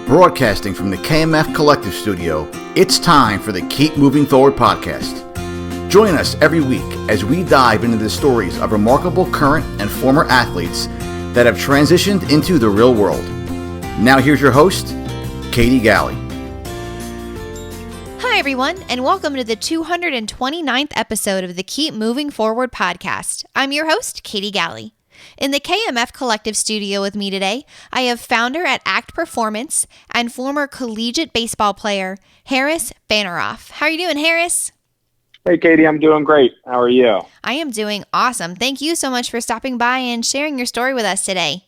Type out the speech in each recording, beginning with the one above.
Broadcasting from the KMF Collective Studio, it's time for the Keep Moving Forward podcast. Join us every week as we dive into the stories of remarkable current and former athletes that have transitioned into the real world. Now here's your host, Katie Galley. Hi everyone, and welcome to the 229th episode of the Keep Moving Forward podcast. I'm your host, Katie Galley. In the KMF Collective Studio with me today, I have founder at Act Performance and former collegiate baseball player, Harris Fanaroff. How are you doing, Harris? Hey, Katie, I'm doing great. How are you? I am doing awesome. Thank you so much for stopping by and sharing your story with us today.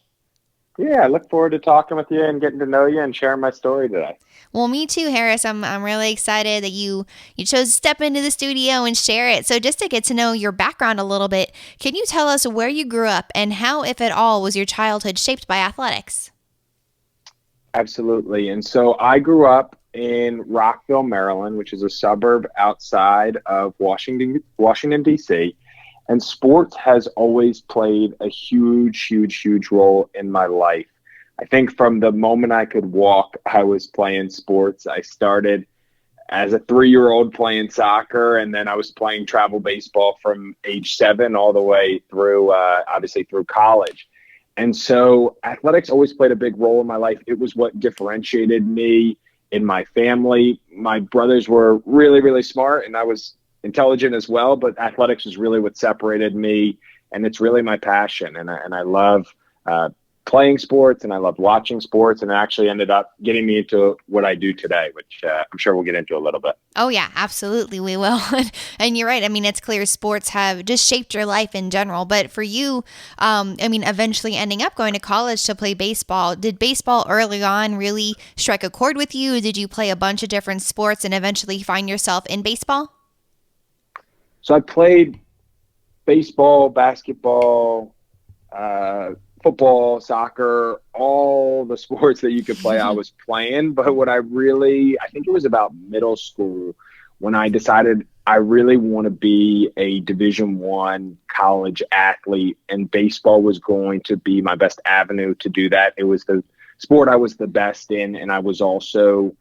Yeah, I look forward to talking with you and getting to know you and sharing my story today. Well, me too, Harris. I'm really excited that you chose to step into the studio and share it. So just to get to know your background a little bit, can you tell us where you grew up and how, if at all, was your childhood shaped by athletics? Absolutely. And so I grew up in Rockville, Maryland, which is a suburb outside of Washington, D.C., and sports has always played a huge role in my life. I think from the moment I could walk, I was playing sports. I started as a 3-year-old playing soccer, and then I was playing travel baseball from age 7 all the way through, obviously through college. And so athletics always played a big role in my life. It was what differentiated me in my family. My brothers were really smart, and I was intelligent as well, but athletics was really what separated me, and it's really my passion. And I love playing sports, and I loved watching sports, and it actually ended up getting me into what I do today, which I'm sure we'll get into a little bit. Oh yeah, absolutely we will. And you're right. I mean, it's clear sports have just shaped your life in general. But for you, eventually ending up going to college to play baseball, did baseball early on really strike a chord with you? Did you play a bunch of different sports and eventually find yourself in baseball? So I played baseball, basketball, football, soccer, all the sports that you could play, I was playing. But I think it was about middle school when I decided I really want to be a Division I college athlete, and baseball was going to be my best avenue to do that. It was the sport I was the best in, and I was also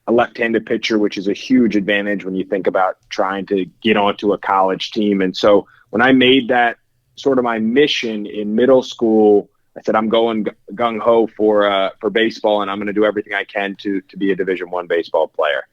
a left-handed pitcher, which is a huge advantage when you think about trying to get onto a college team. And so when I made that sort of my mission in middle school, I said, I'm going gung-ho for baseball, and I'm going to do everything I can to be a Division I baseball player.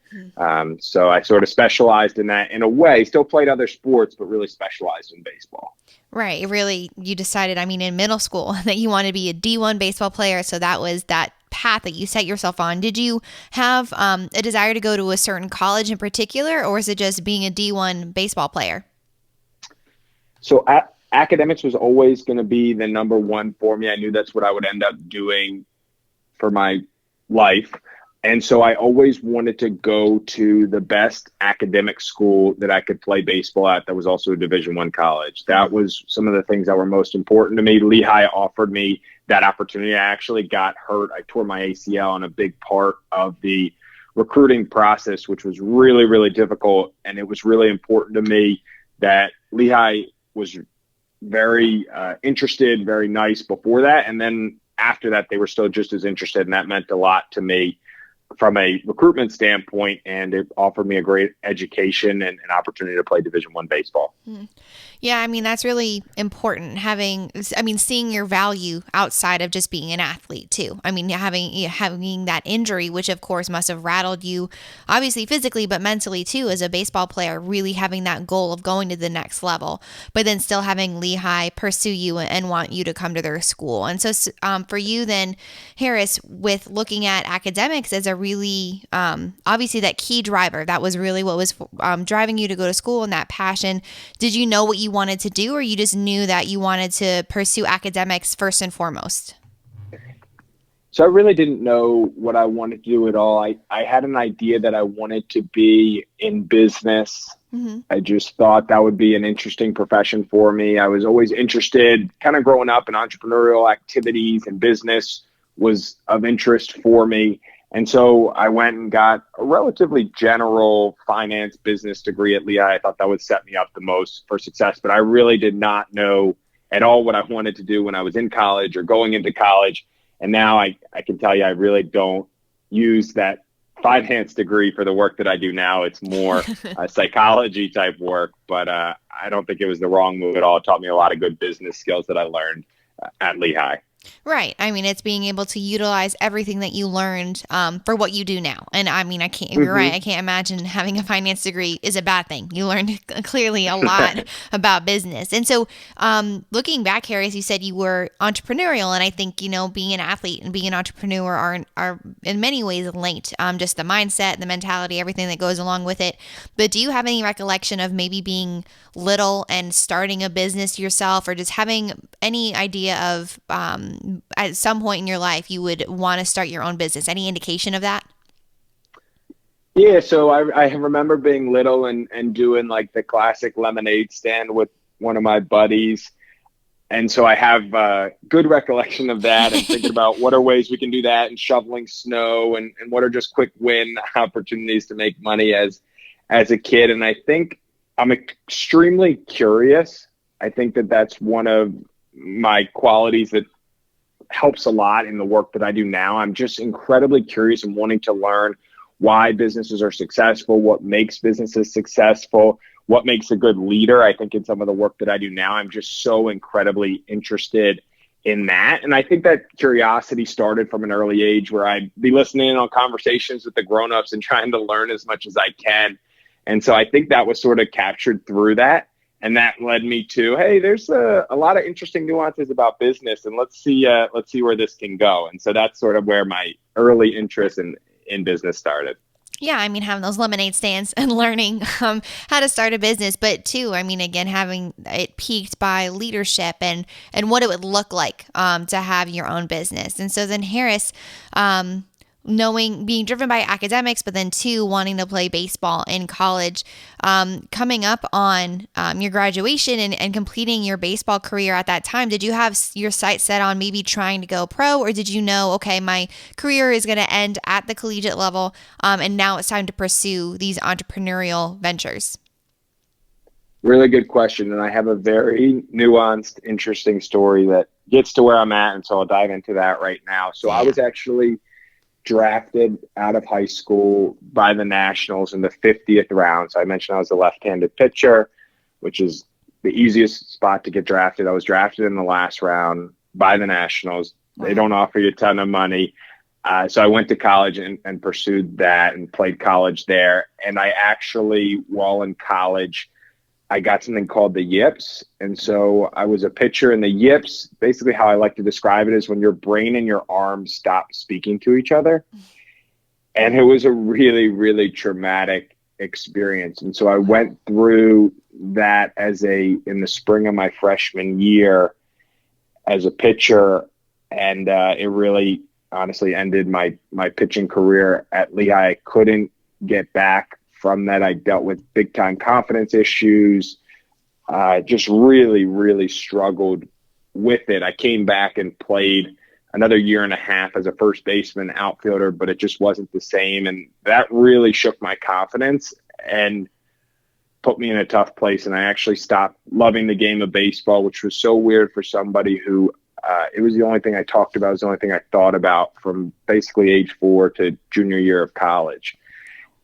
So I sort of specialized in that in a way, still played other sports, but really specialized in baseball. Right. Really, you decided, in middle school that you wanted to be a D1 baseball player. So that was that path that you set yourself on. Did you have a desire to go to a certain college in particular, or is it just being a D1 baseball player? So academics was always going to be the number one for me. I knew that's what I would end up doing for my life. And so I always wanted to go to the best academic school that I could play baseball at that was also a Division I college. That was some of the things that were most important to me. Lehigh offered me that opportunity. I actually got hurt. I tore my ACL on a big part of the recruiting process, which was really difficult. And it was really important to me that Lehigh was very interested, very nice before that. And then after that, they were still just as interested. And that meant a lot to me from a recruitment standpoint. And it offered me a great education and an opportunity to play Division I baseball. Yeah, that's really important, seeing your value outside of just being an athlete too. Having that injury, which of course must have rattled you, obviously physically, but mentally too, as a baseball player, really having that goal of going to the next level, but then still having Lehigh pursue you and want you to come to their school. And so for you then, Harris, with looking at academics as a really, obviously that key driver, that was really what was driving you to go to school, and that passion, did you know what you wanted to do, or you just knew that you wanted to pursue academics first and foremost? So I really didn't know what I wanted to do at all. I had an idea that I wanted to be in business. Mm-hmm. I just thought that would be an interesting profession for me. I was always interested, kind of growing up, in entrepreneurial activities, and business was of interest for me. And so I went and got a relatively general finance business degree at Lehigh. I thought that would set me up the most for success, but I really did not know at all what I wanted to do when I was in college or going into college. And now I can tell you, I really don't use that finance degree for the work that I do now. It's more psychology type work, but I don't think it was the wrong move at all. It taught me a lot of good business skills that I learned at Lehigh. Right. I mean, it's being able to utilize everything that you learned for what you do now. And I mean, you're right. I can't imagine having a finance degree is a bad thing. You learned clearly a lot about business. And so looking back, Harris, you said you were entrepreneurial. And I think, being an athlete and being an entrepreneur are in many ways linked. Just the mindset, the mentality, everything that goes along with it. But do you have any recollection of maybe being little and starting a business yourself, or just having any idea of at some point in your life you would want to start your own business? Any indication of that? Yeah, so I remember being little and doing like the classic lemonade stand with one of my buddies. And so I have a good recollection of that and thinking about what are ways we can do that, and shoveling snow, and what are just quick win opportunities to make money as a kid. And I think I'm extremely curious. I think that that's one of my qualities that helps a lot in the work that I do now. I'm just incredibly curious and wanting to learn why businesses are successful, what makes businesses successful, what makes a good leader. I think in some of the work that I do now, I'm just so incredibly interested in that. And I think that curiosity started from an early age, where I'd be listening in on conversations with the grownups and trying to learn as much as I can. And so I think that was sort of captured through that. And that led me to, hey, there's a lot of interesting nuances about business, and let's see where this can go. And so that's sort of where my early interest in business started. Yeah, I mean, having those lemonade stands and learning how to start a business, but too, I mean, again, having it piqued by leadership and what it would look like to have your own business. And so then Harris, being driven by academics, but then too wanting to play baseball in college, coming up on your graduation and completing your baseball career at that time, did you have your sights set on maybe trying to go pro, or did you know, okay, my career is going to end at the collegiate level, and now it's time to pursue these entrepreneurial ventures? Really good question. And I have a very nuanced, interesting story that gets to where I'm at. And so I'll dive into that right now. So I was actually drafted out of high school by the Nationals in the 50th round. So I mentioned I was a left-handed pitcher, which is the easiest spot to get drafted. I was drafted in the last round by the Nationals. They don't offer you a ton of money. So I went to college and pursued that and played college there. And I actually, while in college, I got something called the yips. And so I was a pitcher, and the yips, basically how I like to describe it, is when your brain and your arms stop speaking to each other. And it was a really, really traumatic experience. And so I went through that in the spring of my freshman year as a pitcher. And it really honestly ended my pitching career at Lehigh. I couldn't get back from that. I dealt with big time confidence issues, just really, really struggled with it. I came back and played another year and a half as a first baseman, outfielder, but it just wasn't the same. And that really shook my confidence and put me in a tough place. And I actually stopped loving the game of baseball, which was so weird for somebody who it was the only thing I talked about. It was the only thing I thought about from basically age 4 to junior year of college.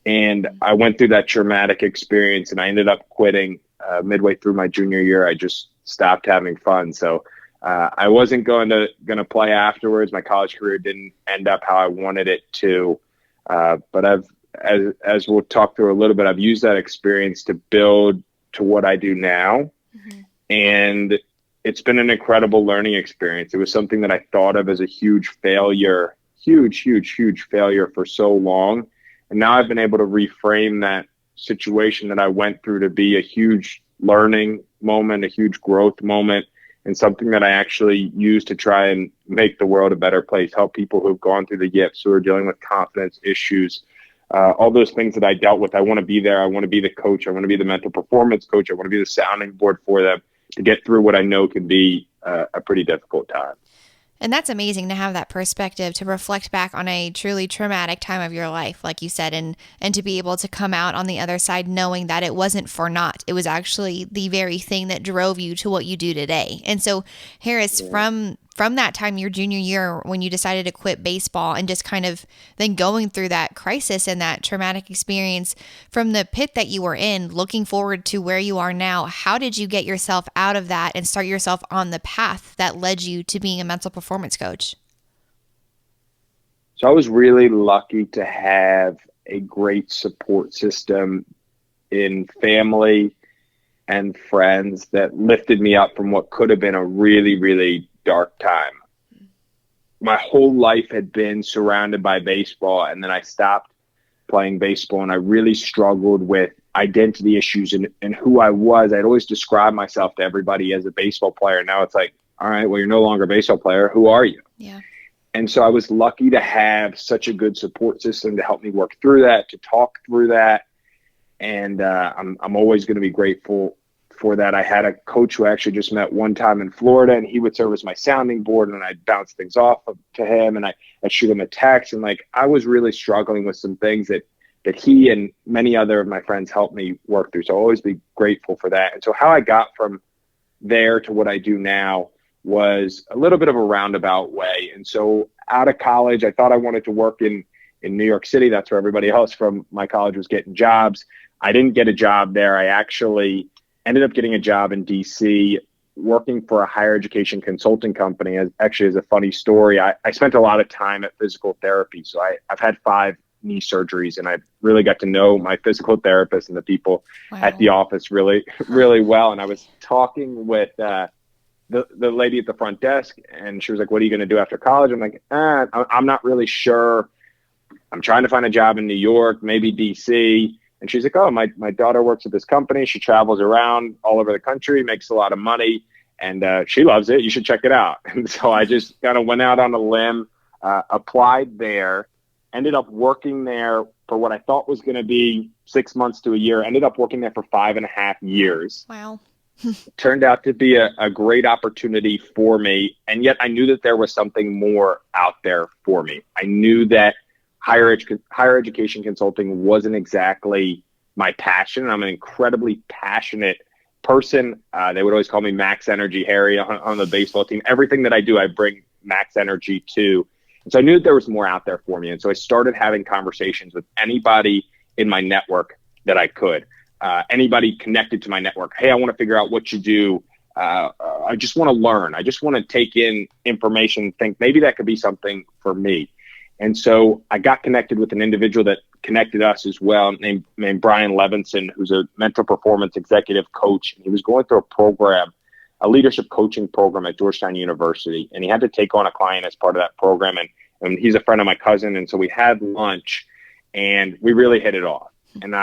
And I went through that traumatic experience, and I ended up quitting midway through my junior year. I just stopped having fun. So I wasn't going to play afterwards. My college career didn't end up how I wanted it to. But as we'll talk through a little bit, I've used that experience to build to what I do now. Mm-hmm. And it's been an incredible learning experience. It was something that I thought of as a huge failure, huge failure for so long. And now I've been able to reframe that situation that I went through to be a huge learning moment, a huge growth moment, and something that I actually use to try and make the world a better place, help people who've gone through the yips, who are dealing with confidence issues, all those things that I dealt with. I want to be there. I want to be the coach. I want to be the mental performance coach. I want to be the sounding board for them to get through what I know can be a pretty difficult time. And that's amazing to have that perspective, to reflect back on a truly traumatic time of your life, like you said, and to be able to come out on the other side knowing that it wasn't for naught. It was actually the very thing that drove you to what you do today. And so, Harris, from from that time, your junior year, when you decided to quit baseball and just kind of then going through that crisis and that traumatic experience from the pit that you were in, looking forward to where you are now, how did you get yourself out of that and start yourself on the path that led you to being a mental performance coach? So I was really lucky to have a great support system in family and friends that lifted me up from what could have been a really, really dark time. My whole life had been surrounded by baseball, and then I stopped playing baseball, and I really struggled with identity issues and who I was. I'd always described myself to everybody as a baseball player. Now it's like, all right, well, you're no longer a baseball player. Who are you? Yeah. And so I was lucky to have such a good support system to help me work through that, to talk through that. And I'm always going to be grateful for that. I had a coach who I actually just met one time in Florida, and he would serve as my sounding board, and I'd bounce things off to him, and I'd shoot him a text. And like, I was really struggling with some things that he and many other of my friends helped me work through. So I'll always be grateful for that. And so how I got from there to what I do now was a little bit of a roundabout way. And so out of college, I thought I wanted to work in New York City. That's where everybody else from my college was getting jobs. I didn't get a job there. I actually ended up getting a job in DC working for a higher education consulting company. Actually, as a funny story, I spent a lot of time at physical therapy. So I've had 5 knee surgeries, and I really got to know my physical therapist and the people at the office really, really well. And I was talking with the lady at the front desk, and she was like, "What are you going to do after college?" I'm like, I'm not really sure. I'm trying to find a job in New York, maybe DC. And she's like, "Oh, my daughter works at this company. She travels around all over the country, makes a lot of money, and she loves it. You should check it out." And so I just kind of went out on a limb, applied there, ended up working there for what I thought was going to be 6 months to a year. Ended up working there for 5.5 years. Wow. Turned out to be a great opportunity for me. And yet I knew that there was something more out there for me. I knew that higher education consulting wasn't exactly my passion. I'm an incredibly passionate person. They would always call me Max Energy Harry on the baseball team. Everything that I do, I bring max energy to. And so I knew that there was more out there for me. And so I started having conversations with anybody in my network that I could. Anybody connected to my network. Hey, I want to figure out what you do. I just want to learn. I just want to take in information and think maybe that could be something for me. And so I got connected with an individual that connected us as well, named Brian Levinson, who's a mental performance executive coach. And he was going through a program, a leadership coaching program at Georgetown University. And he had to take on a client as part of that program. And he's a friend of my cousin. And so we had lunch, and we really hit it off. And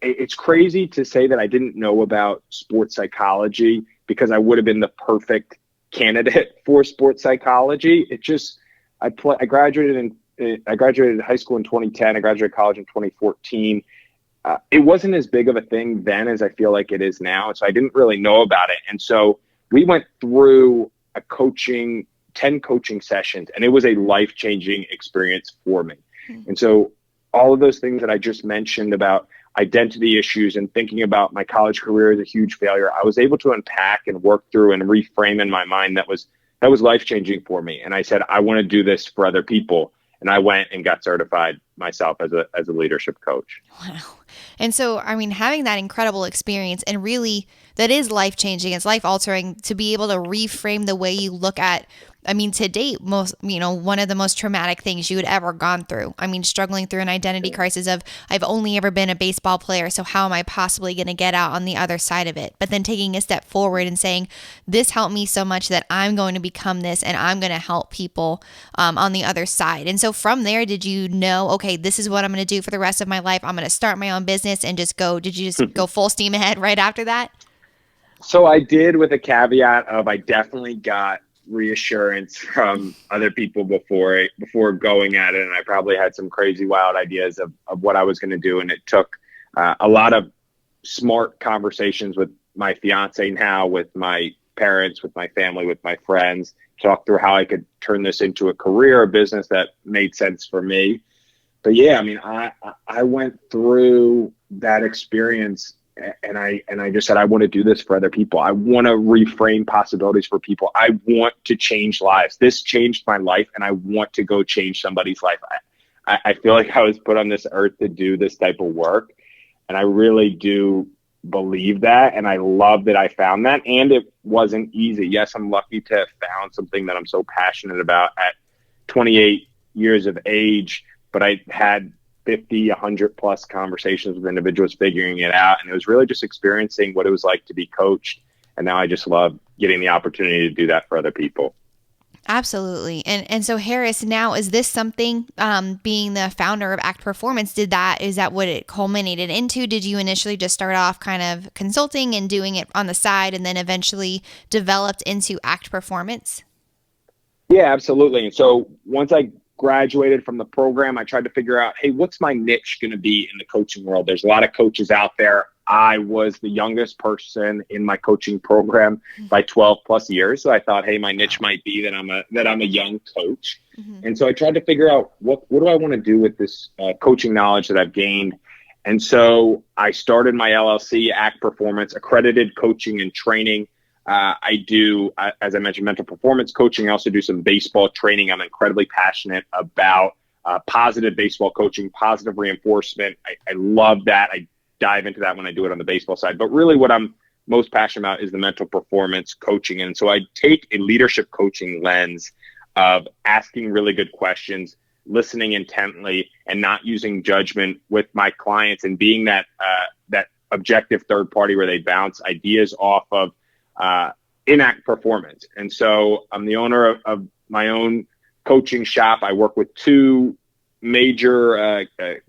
it's crazy to say that I didn't know about sports psychology, because I would have been the perfect candidate for sports psychology. I graduated high school in 2010. I graduated college in 2014. It wasn't as big of a thing then as I feel like it is now. So I didn't really know about it. And so we went through 10 coaching sessions, and it was a life-changing experience for me. Mm-hmm. And so all of those things that I just mentioned about identity issues and thinking about my college career as a huge failure, I was able to unpack and work through and reframe in my mind that was life-changing for me. And I said, I want to do this for other people. And I went and got certified myself as a leadership coach. Wow. And so, I mean, having that incredible experience, and really that is life-changing, it's life-altering to be able to reframe the way you look at, I mean, to date, one of the most traumatic things you had ever gone through. I mean, struggling through an identity crisis of, I've only ever been a baseball player, so how am I possibly going to get out on the other side of it? But then taking a step forward and saying, this helped me so much that I'm going to become this, and I'm going to help people on the other side. And so from there, did you know, okay, this is what I'm going to do for the rest of my life. I'm going to start my own business and did you just go full steam ahead right after that? So I did, with a caveat of I definitely got reassurance from other people before going at it. And I probably had some crazy, wild ideas of what I was going to do. And it took a lot of smart conversations with my fiance now, with my parents, with my family, with my friends, talk through how I could turn this into a career, a business that made sense for me. But yeah, I mean, I went through that experience I just said, I want to do this for other people. I want to reframe possibilities for people. I want to change lives. This changed my life, and I want to go change somebody's life. I feel like I was put on this earth to do this type of work, and I really do believe that, and I love that I found that. And it wasn't easy. Yes, I'm lucky to have found something that I'm so passionate about at 28 years of age, but I had 50, 100 plus conversations with individuals figuring it out. And it was really just experiencing what it was like to be coached. And now I just love getting the opportunity to do that for other people. Absolutely. And so Harris, now, is this something, being the founder of Act Performance, is that what it culminated into? Did you initially just start off kind of consulting and doing it on the side, and then eventually developed into Act Performance? Yeah, absolutely. And so once I graduated from the program, I tried to figure out, hey, what's my niche going to be in the coaching world? There's a lot of coaches out there. I was the youngest person in my coaching program by 12 plus years. So I thought, hey, my niche might be that I'm a young coach. Mm-hmm. And so I tried to figure out what do I want to do with this coaching knowledge that I've gained. And so I started my LLC, Act Performance, accredited coaching and training. I do, as I mentioned, mental performance coaching. I also do some baseball training. I'm incredibly passionate about positive baseball coaching, positive reinforcement. I love that. I dive into that when I do it on the baseball side. But really what I'm most passionate about is the mental performance coaching. And so I take a leadership coaching lens of asking really good questions, listening intently, and not using judgment with my clients, and being that objective third party where they bounce ideas off of in Act Performance. And so I'm the owner of my own coaching shop. I work with two major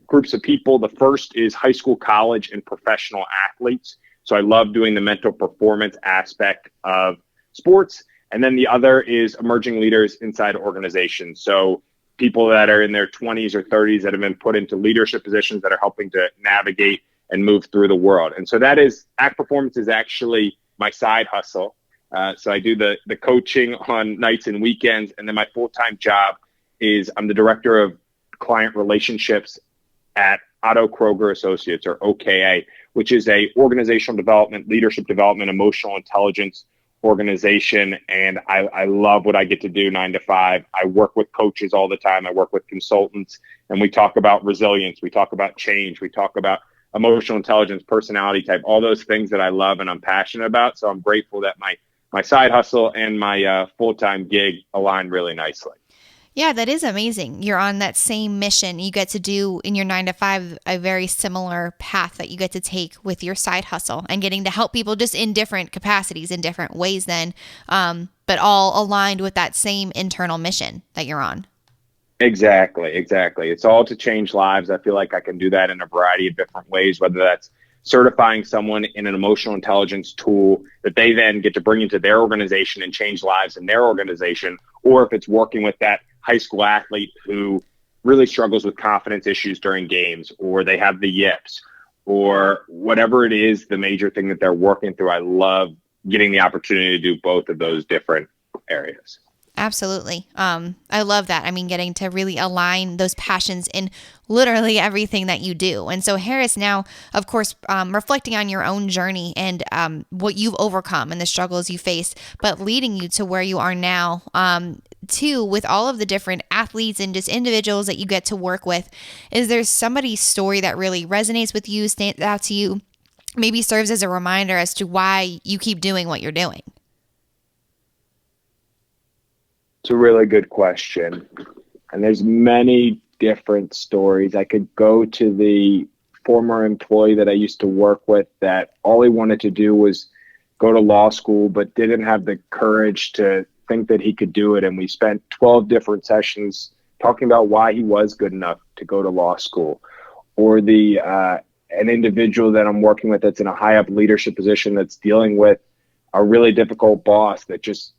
groups of people. The first is high school, college, and professional athletes. So I love doing the mental performance aspect of sports. And then the other is emerging leaders inside organizations. So people that are in their 20s or 30s that have been put into leadership positions that are helping to navigate and move through the world. And so that is, Act Performance is actually my side hustle. So I do the coaching on nights and weekends. And then my full-time job is I'm the director of client relationships at Otto Kroger Associates, or OKA, which is a organizational development, leadership development, emotional intelligence organization. And I love what I get to do 9 to 5. I work with coaches all the time. I work with consultants, and we talk about resilience. We talk about change. We talk about emotional intelligence, personality type, all those things that I love and I'm passionate about. So I'm grateful that my side hustle and my full-time gig align really nicely. Yeah, that is amazing. You're on that same mission. You get to do in your 9 to 5 a very similar path that you get to take with your side hustle, and getting to help people just in different capacities, in different ways then, but all aligned with that same internal mission that you're on. Exactly. It's all to change lives. I feel like I can do that in a variety of different ways, whether that's certifying someone in an emotional intelligence tool that they then get to bring into their organization and change lives in their organization, or if it's working with that high school athlete who really struggles with confidence issues during games, or they have the yips, or whatever it is, the major thing that they're working through. I love getting the opportunity to do both of those different areas. Absolutely. I love that. I mean, getting to really align those passions in literally everything that you do. And so Harris, now, of course, reflecting on your own journey and what you've overcome and the struggles you face, but leading you to where you are now, too, with all of the different athletes and just individuals that you get to work with, is there somebody's story that really resonates with you, stands out to you, maybe serves as a reminder as to why you keep doing what you're doing? It's a really good question. And there's many different stories. I could go to the former employee that I used to work with that all he wanted to do was go to law school, but didn't have the courage to think that he could do it. And we spent 12 different sessions talking about why he was good enough to go to law school. Or an individual that I'm working with that's in a high up leadership position that's dealing with a really difficult boss that just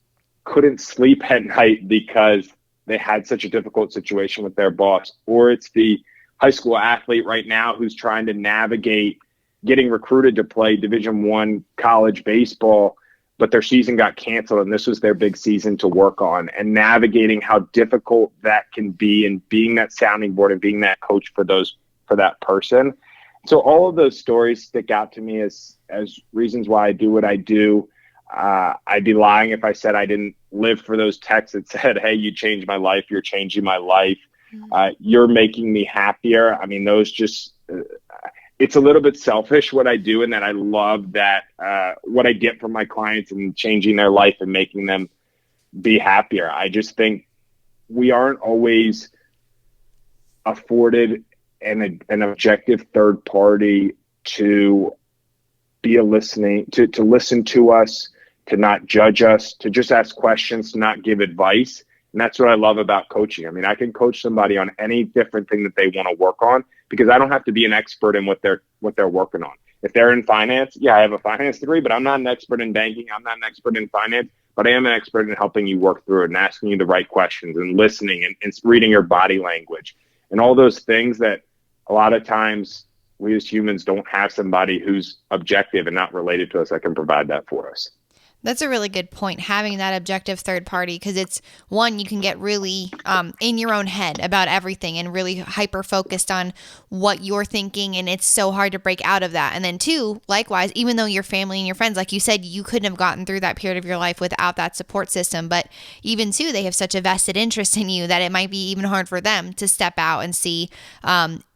couldn't sleep at night because they had such a difficult situation with their boss. Or it's the high school athlete right now who's trying to navigate getting recruited to play Division I college baseball, but their season got canceled and this was their big season to work on, and navigating how difficult that can be, and being that sounding board and being that coach for that person. So all of those stories stick out to me as reasons why I do what I do. I'd be lying if I said I didn't live for those texts that said, "Hey, you changed my life. You're changing my life. You're making me happier." I mean, those just, it's a little bit selfish what I do, and that I love that what I get from my clients and changing their life and making them be happier. I just think we aren't always afforded an objective third party to be to listen to us, to not judge us, to just ask questions, to not give advice. And that's what I love about coaching. I mean, I can coach somebody on any different thing that they want to work on, because I don't have to be an expert in what they're working on. If they're in finance, yeah, I have a finance degree, but I'm not an expert in banking. I'm not an expert in finance, but I am an expert in helping you work through it and asking you the right questions and listening and reading your body language and all those things that a lot of times we as humans don't have somebody who's objective and not related to us that can provide that for us. That's a really good point, having that objective third party, because it's one, you can get really in your own head about everything and really hyper focused on what you're thinking, and it's so hard to break out of that. And then two, likewise, even though your family and your friends, like you said, you couldn't have gotten through that period of your life without that support system, but even two, they have such a vested interest in you that it might be even hard for them to step out and see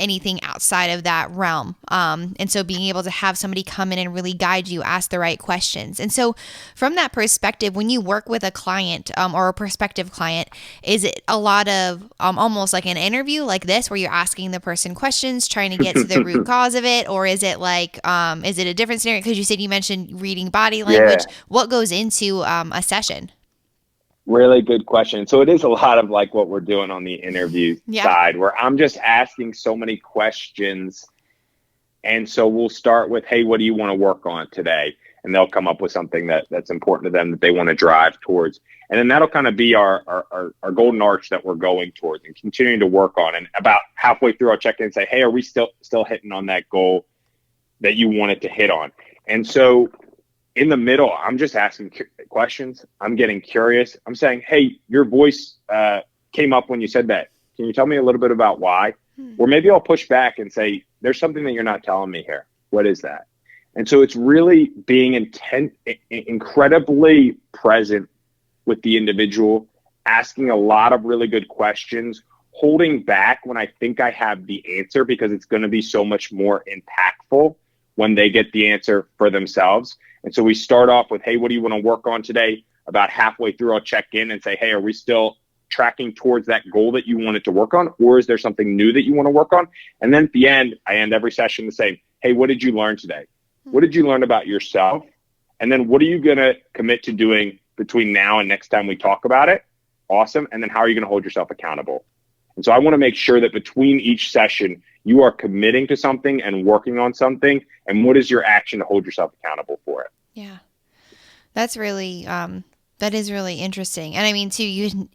anything outside of that realm. And so being able to have somebody come in and really guide you, ask the right questions. And so from that perspective, when you work with a client or a prospective client, is it a lot of almost like an interview like this, where you're asking the person questions, trying to get to the root cause of it? Or is it like, is it a different scenario? Because you said you mentioned reading body language. Yeah. What goes into a session? Really good question. So it is a lot of like what we're doing on the interview side, where I'm just asking so many questions. And so we'll start with, "Hey, what do you want to work on today?" And they'll come up with something that's important to them that they want to drive towards. And then that'll kind of be our golden arch that we're going towards and continuing to work on. And about halfway through, I'll check in and say, "Hey, are we still hitting on that goal that you wanted to hit on?" And so in the middle, I'm just asking questions. I'm getting curious. I'm saying, "Hey, your voice came up when you said that. Can you tell me a little bit about why?" Or maybe I'll push back and say, "There's something that you're not telling me here. What is that?" And so it's really being incredibly present with the individual, asking a lot of really good questions, holding back when I think I have the answer, because it's going to be so much more impactful when they get the answer for themselves. And so we start off with, "Hey, what do you want to work on today?" About halfway through, I'll check in and say, "Hey, are we still tracking towards that goal that you wanted to work on? Or is there something new that you want to work on?" And then at the end, I end every session the same. "Hey, what did you learn today? What did you learn about yourself? And then what are you going to commit to doing between now and next time we talk about it?" Awesome. "And then how are you going to hold yourself accountable?" And so I want to make sure that between each session, you are committing to something and working on something. And what is your action to hold yourself accountable for it? Yeah, that's really, that is really interesting. And I mean, too,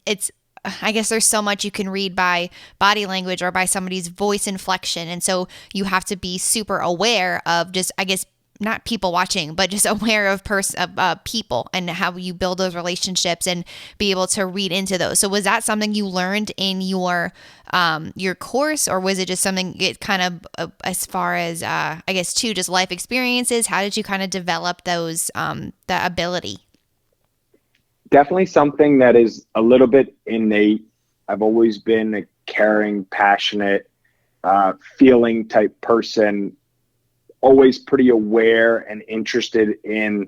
I guess there's so much you can read by body language or by somebody's voice inflection. And so you have to be super aware of just, I guess, not people watching, but just aware of people and how you build those relationships and be able to read into those. So was that something you learned in your course, or was it just something it kind of as far as I guess too, just life experiences? How did you kind of develop those the ability? Definitely something that is a little bit innate. I've always been a caring, passionate, feeling type person. Always pretty aware and interested in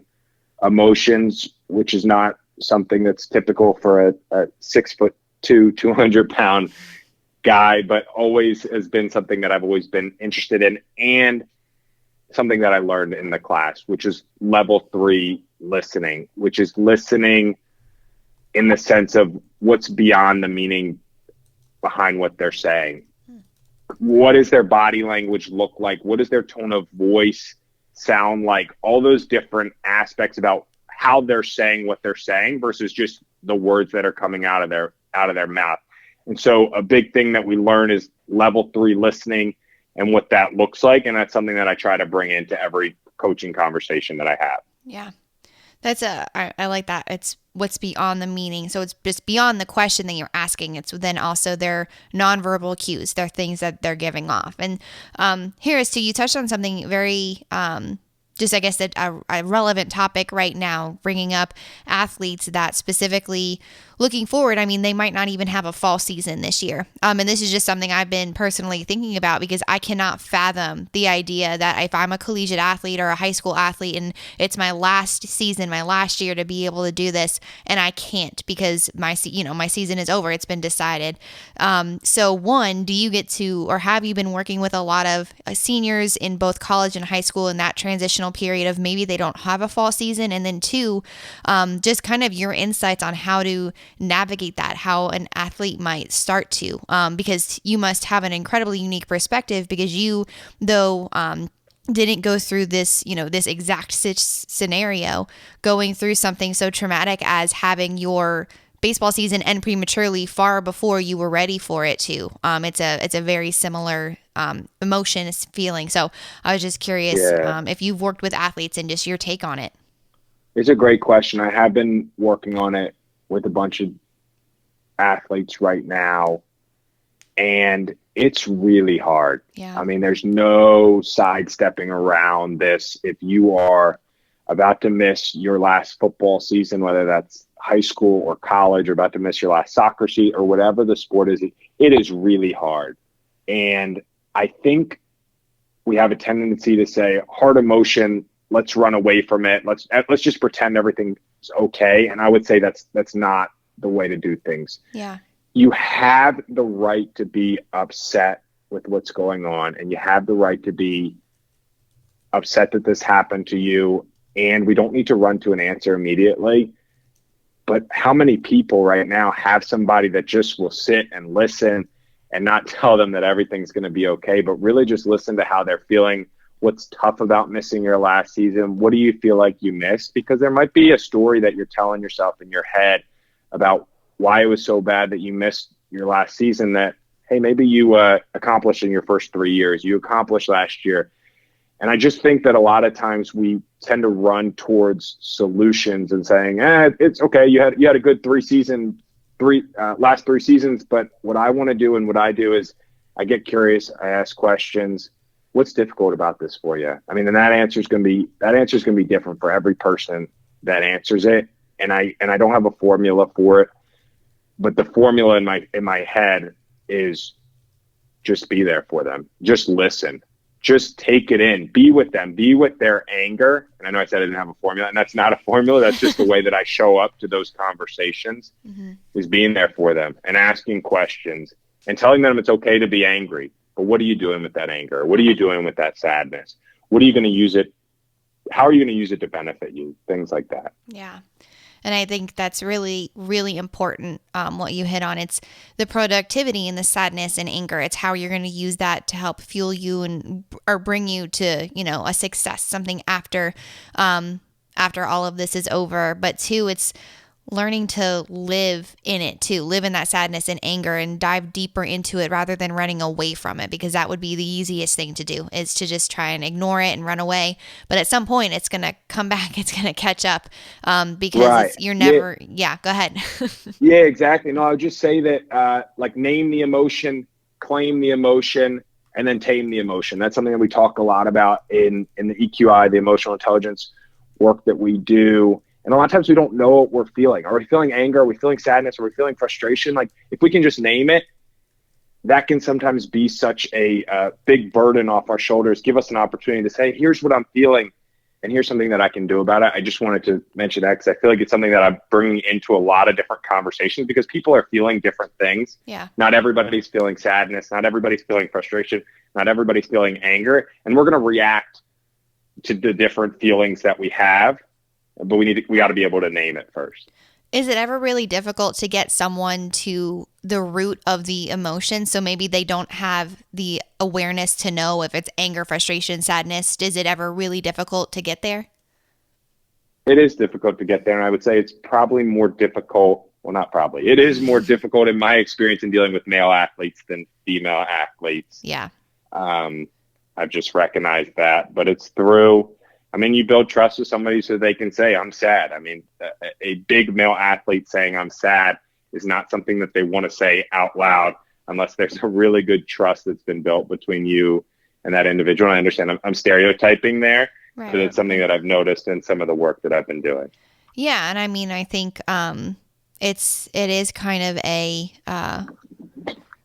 emotions, which is not something that's typical for a 6'2", 200-pound guy, but always has been something that I've always been interested in, and something that I learned in the class, which is level 3 listening, which is listening in the sense of what's beyond the meaning behind what they're saying. What does their body language look like? What does their tone of voice sound like? All those different aspects about how they're saying what they're saying versus just the words that are coming out of their mouth. And so a big thing that we learn is level 3 listening and what that looks like. And that's something that I try to bring into every coaching conversation that I have. Yeah. I like that. It's what's beyond the meaning. So it's just beyond the question that you're asking. It's then also their nonverbal cues. They're things that they're giving off. And here is, so you touched on something very, just I guess that a relevant topic right now, bringing up athletes that specifically looking forward. I mean, they might not even have a fall season this year. And this is just something I've been personally thinking about, because I cannot fathom the idea that if I'm a collegiate athlete or a high school athlete and it's my last season, my last year to be able to do this, and I can't because my season is over. It's been decided. So one, do you get to, or have you been working with a lot of seniors in both college and high school in that transitional period of maybe they don't have a fall season? And then two, just kind of your insights on how to navigate that, how an athlete might start to, because you must have an incredibly unique perspective, because you, though, didn't go through this, this exact scenario, going through something so traumatic as having your baseball season end prematurely far before you were ready for it to. It's a very similar emotion, feeling. So I was just curious if you've worked with athletes and just your take on it. It's a great question. I have been working on it with a bunch of athletes right now, and it's really hard. Yeah. I mean, there's no sidestepping around this. If you are about to miss your last football season, whether that's high school or college, or about to miss your last soccer season or whatever the sport is, it is really hard. And I think we have a tendency to say hard emotion, let's run away from it. Let's just pretend everything's okay. And I would say that's not the way to do things. Yeah. You have the right to be upset with what's going on, and you have the right to be upset that this happened to you. And we don't need to run to an answer immediately. But how many people right now have somebody that just will sit and listen and not tell them that everything's going to be okay, but really just listen to how they're feeling? What's tough about missing your last season? What do you feel like you missed? Because there might be a story that you're telling yourself in your head about why it was so bad that you missed your last season, that, hey, maybe you accomplished in your first 3 years, you accomplished last year. And I just think that a lot of times we tend to run towards solutions and saying, it's okay. You had a good last 3 seasons. But what I want to do and what I do is I get curious. I ask questions. What's difficult about this for you? I mean, and that answer is going to be different for every person that answers it. And I don't have a formula for it, but the formula in my head is just be there for them. Just listen. Just take it in. Be with them. Be with their anger. And I know I said I didn't have a formula, and that's not a formula. That's just the way that I show up to those conversations, is being there for them and asking questions and telling them it's okay to be angry. But what are you doing with that anger? What are you doing with that sadness? What are you going to use it? How are you going to use it to benefit you? Things like that. Yeah. And I think that's really, really important, what you hit on. It's the productivity and the sadness and anger. It's how you're going to use that to help fuel you or bring you to, a success, something after all of this is over. But two, it's learning to live in it too, live in that sadness and anger and dive deeper into it rather than running away from it, because that would be the easiest thing to do, is to just try and ignore it and run away. But at some point it's going to come back. It's going to catch up, because you're never, go ahead. Yeah, exactly. No, I would just say that, name the emotion, claim the emotion, and then tame the emotion. That's something that we talk a lot about in the EQI, the emotional intelligence work that we do. And a lot of times we don't know what we're feeling. Are we feeling anger? Are we feeling sadness? Are we feeling frustration? Like, if we can just name it, that can sometimes be such a big burden off our shoulders. Give us an opportunity to say, here's what I'm feeling, and here's something that I can do about it. I just wanted to mention that because I feel like it's something that I'm bringing into a lot of different conversations, because people are feeling different things. Yeah. Not everybody's feeling sadness. Not everybody's feeling frustration. Not everybody's feeling anger. And we're going to react to the different feelings that we have. But we got to be able to name it first. Is it ever really difficult to get someone to the root of the emotion? So maybe they don't have the awareness to know if it's anger, frustration, sadness. Is it ever really difficult to get there? It is difficult to get there. And I would say it's probably more difficult. Well, not probably. It is more difficult in my experience in dealing with male athletes than female athletes. Yeah. I've just recognized that. But it's through I mean, you build trust with somebody so they can say, I'm sad. I mean, a big male athlete saying I'm sad is not something that they want to say out loud unless there's a really good trust that's been built between you and that individual. And I understand I'm stereotyping there, Right. but it's something that I've noticed in some of the work that I've been doing. Yeah, and I mean, I think it is kind of a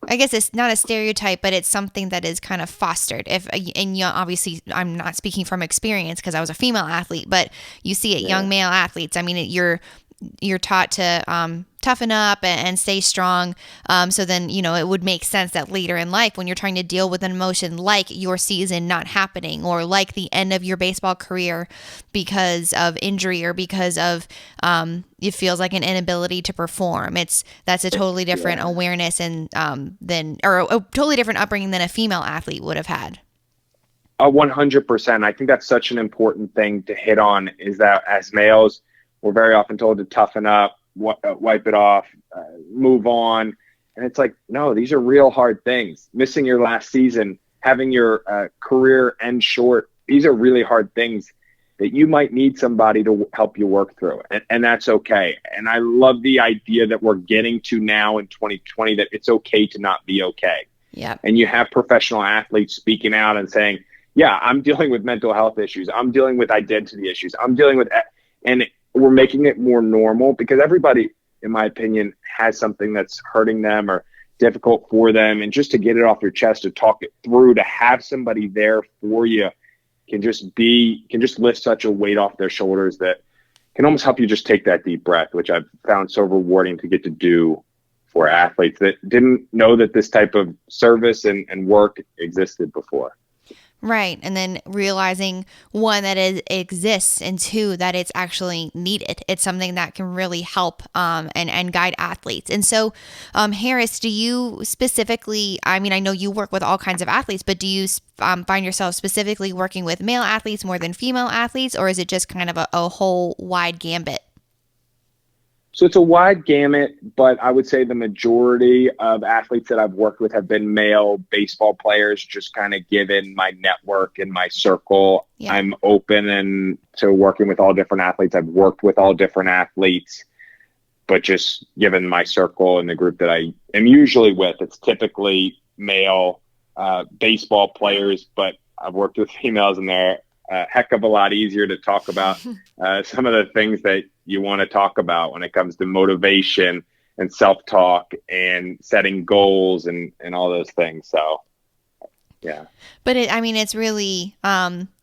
I guess it's not a stereotype, but it's something that is kind of fostered. Obviously, I'm not speaking from experience because I was a female athlete, but you see it, young male athletes. I mean, you're taught to toughen up and stay strong. So then, it would make sense that later in life, when you're trying to deal with an emotion like your season not happening or like the end of your baseball career because of injury or because of it feels like an inability to perform. That's a totally different awareness and or a totally different upbringing than a female athlete would have had. 100%. I think that's such an important thing to hit on, is that as males, we're very often told to toughen up, wipe it off, move on. And it's like, no, these are real hard things. Missing your last season, having your career end short, these are really hard things that you might need somebody to help you work through. And that's okay. And I love the idea that we're getting to now in 2020, that it's okay to not be okay. Yeah. And you have professional athletes speaking out and saying, yeah, I'm dealing with mental health issues. I'm dealing with identity issues. I'm dealing with, and we're making it more normal because everybody, in my opinion, has something that's hurting them or difficult for them. And just to get it off your chest, to talk it through, to have somebody there for you can just lift such a weight off their shoulders that can almost help you just take that deep breath, which I've found so rewarding to get to do for athletes that didn't know that this type of service and work existed before. Right. And then realizing, one, that it exists, and two, that it's actually needed. It's something that can really help and guide athletes. And so, Harris, do you specifically, I mean, I know you work with all kinds of athletes, but do you find yourself specifically working with male athletes more than female athletes, or is it just kind of a whole wide gambit? So it's a wide gamut, but I would say the majority of athletes that I've worked with have been male baseball players, just kind of given my network and my circle. Yeah. I'm open and to working with all different athletes. I've worked with all different athletes, but just given my circle and the group that I am usually with, it's typically male baseball players, but I've worked with females and they're a heck of a lot easier to talk about some of the things that you want to talk about when it comes to motivation and self-talk and setting goals and all those things. So, yeah. But it's really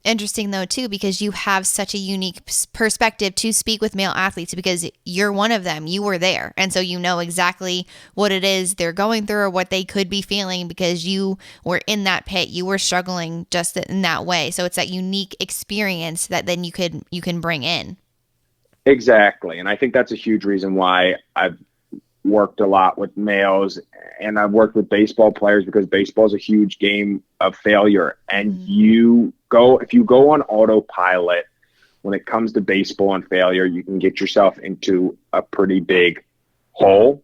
interesting though too, because you have such a unique perspective to speak with male athletes because you're one of them. You were there, and so you know exactly what it is they're going through or what they could be feeling because you were in that pit. You were struggling just in that way. So it's that unique experience that then you can bring in. Exactly, and I think that's a huge reason why I've worked a lot with males, and I've worked with baseball players because baseball is a huge game of failure. And if you go on autopilot when it comes to baseball and failure, you can get yourself into a pretty big hole.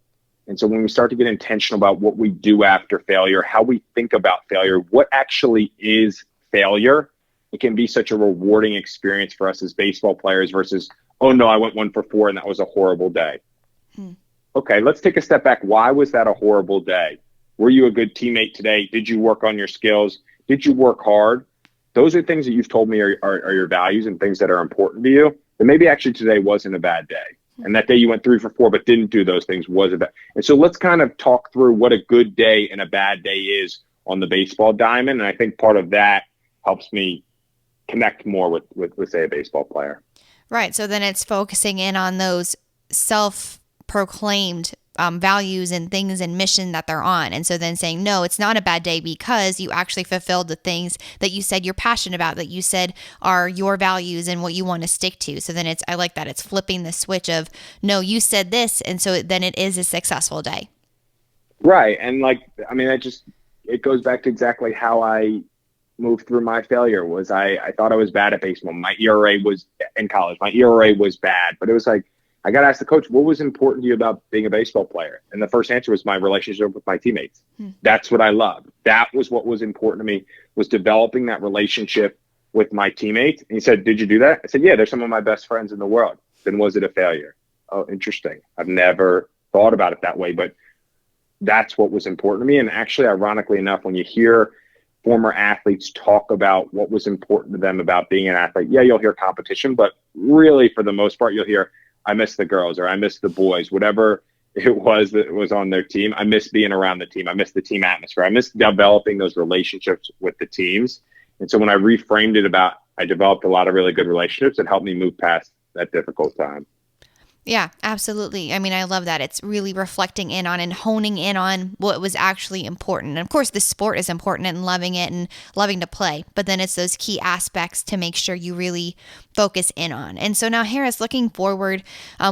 And so when we start to get intentional about what we do after failure, how we think about failure, what actually is failure, it can be such a rewarding experience for us as baseball players versus, oh no, I went 1 for 4 and that was a horrible day. Okay, let's take a step back. Why was that a horrible day? Were you a good teammate today? Did you work on your skills? Did you work hard? Those are things that you've told me are your values and things that are important to you. And maybe actually today wasn't a bad day. And that day you went 3 for 4 but didn't do those things was a bad. And so let's kind of talk through what a good day and a bad day is on the baseball diamond. And I think part of that helps me connect more with say, a baseball player. Right. So then it's focusing in on those self-proclaimed values and things and mission that they're on. And so then saying, no, it's not a bad day because you actually fulfilled the things that you said you're passionate about, that you said are your values and what you want to stick to. So then I like that. It's flipping the switch of, no, you said this. And so then it is a successful day. Right. And it goes back to exactly how I moved through my failure. Was I thought I was bad at baseball. My ERA was in college. My ERA was bad, but it was like, I got to ask the coach, what was important to you about being a baseball player? And the first answer was my relationship with my teammates. That's what I loved. That was what was important to me, was developing that relationship with my teammates. And he said, did you do that? I said, yeah, they're some of my best friends in the world. Then was it a failure? Oh, interesting. I've never thought about it that way, but that's what was important to me. And actually, ironically enough, when you hear former athletes talk about what was important to them about being an athlete, yeah, you'll hear competition, but really for the most part, you'll hear, I miss the girls or I miss the boys, whatever it was that was on their team. I miss being around the team. I miss the team atmosphere. I miss developing those relationships with the teams. And so when I reframed it about, I developed a lot of really good relationships that helped me move past that difficult time. Yeah, absolutely. I mean, I love that. It's really reflecting in on and honing in on what was actually important. And of course, the sport is important and loving it and loving to play, but then it's those key aspects to make sure you really focus in on. And so now, Harris, looking forward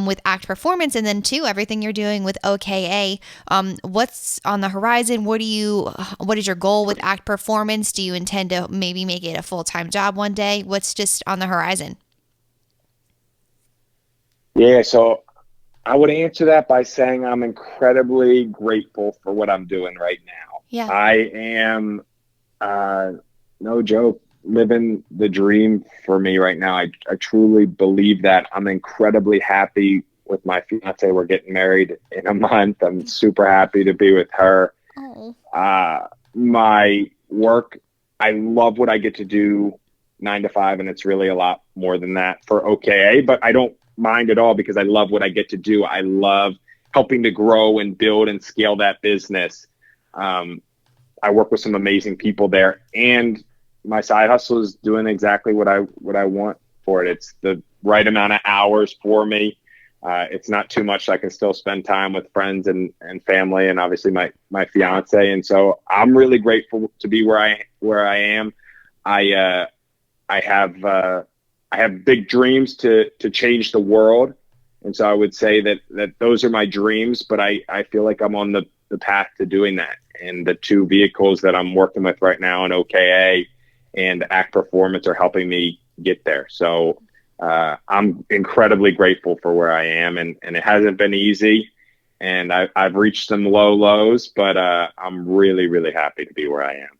with ACT Performance and then too, everything you're doing with OKA, what's on the horizon? What is your goal with ACT Performance? Do you intend to maybe make it a full-time job one day? What's just on the horizon? Yeah, so I would answer that by saying I'm incredibly grateful for what I'm doing right now. Yeah. I am, no joke, living the dream for me right now. I truly believe that. I'm incredibly happy with my fiance. We're getting married in a month. I'm super happy to be with her. Oh. My work, I love what I get to do 9 to 5, and it's really a lot more than that for OKA, but I don't mind at all because I love what I get to do. I love helping to grow and build and scale that business. I work with some amazing people there, and my side hustle is doing exactly what I want for it. It's the right amount of hours for me. It's not too much. So I can still spend time with friends and family, and obviously my fiance. And so I'm really grateful to be where I am. I have big dreams to change the world. And so I would say that those are my dreams, but I feel like I'm on the path to doing that. And the two vehicles that I'm working with right now in OKA and ACT Performance are helping me get there. So I'm incredibly grateful for where I am, and it hasn't been easy. And I've reached some low lows, but I'm really, really happy to be where I am.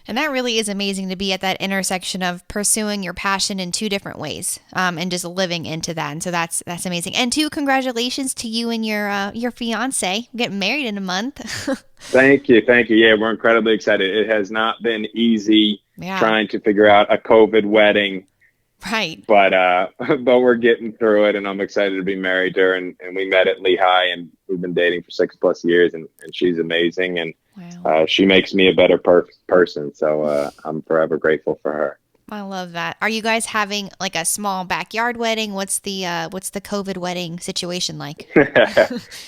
And that really is amazing to be at that intersection of pursuing your passion in two different ways, and just living into that. And so that's amazing. And two, congratulations to you and your fiance getting married in a month. Thank you. Yeah, we're incredibly excited. It has not been easy trying to figure out a COVID wedding. Right. But we're getting through it, and I'm excited to be married to her. And we met at Lehigh, and we've been dating for 6+ years, and she's amazing. And wow. She makes me a better person. So I'm forever grateful for her. I love that. Are you guys having like a small backyard wedding? What's the COVID wedding situation like?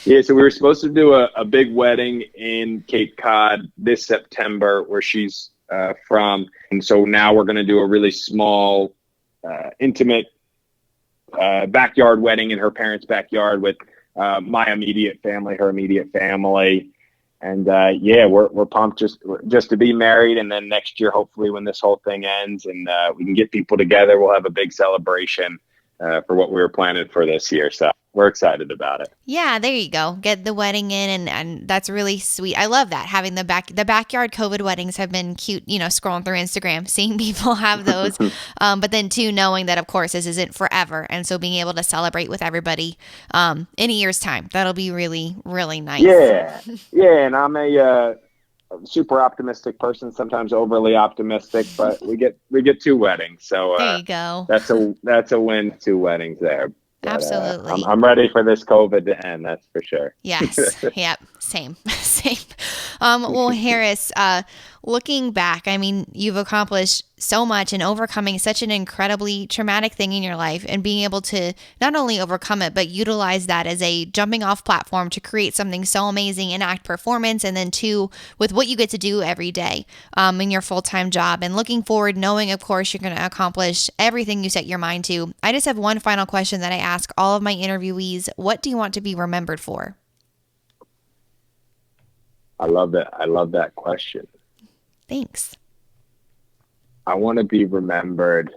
Yeah, so we were supposed to do a big wedding in Cape Cod this September, where she's from. And so now we're going to do a really small, intimate backyard wedding in her parents' backyard with my immediate family, her immediate family. And yeah, we're pumped just to be married. And then next year, hopefully when this whole thing ends and we can get people together, we'll have a big celebration for what we were planning for this year. So we're excited about it. Yeah, there you go. Get the wedding in, and that's really sweet. I love that. Having the backyard COVID weddings have been cute, scrolling through Instagram, seeing people have those. But then too, knowing that of course this isn't forever. And so being able to celebrate with everybody in a year's time, that'll be really, really nice. Yeah. And I'm a super optimistic person, sometimes overly optimistic, but we get 2 weddings. So there you go. That's a win, 2 weddings there. But, absolutely. I'm ready for this COVID to end. That's for sure. Yes. Yep. Same. Well, Harris, looking back, I mean, you've accomplished so much and overcoming such an incredibly traumatic thing in your life, and being able to not only overcome it, but utilize that as a jumping off platform to create something so amazing in ACT Performance. And then too, with what you get to do every day in your full-time job, and looking forward, knowing, of course, you're going to accomplish everything you set your mind to. I just have one final question that I ask all of my interviewees. What do you want to be remembered for? I love that question. Thanks. I want to be remembered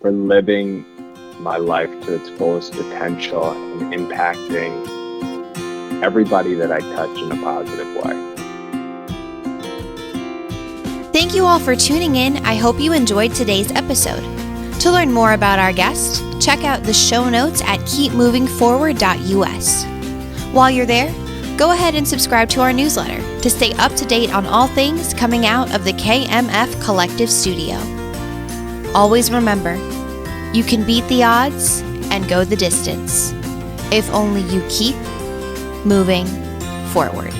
for living my life to its fullest potential and impacting everybody that I touch in a positive way. Thank thank you all for tuning in. I hope you enjoyed today's episode. To learn more about our guest, check out the show notes at keepmovingforward.us. While you're there, go ahead and subscribe to our newsletter to stay up to date on all things coming out of the KMF Collective Studio. Always remember, you can beat the odds and go the distance if only you keep moving forward.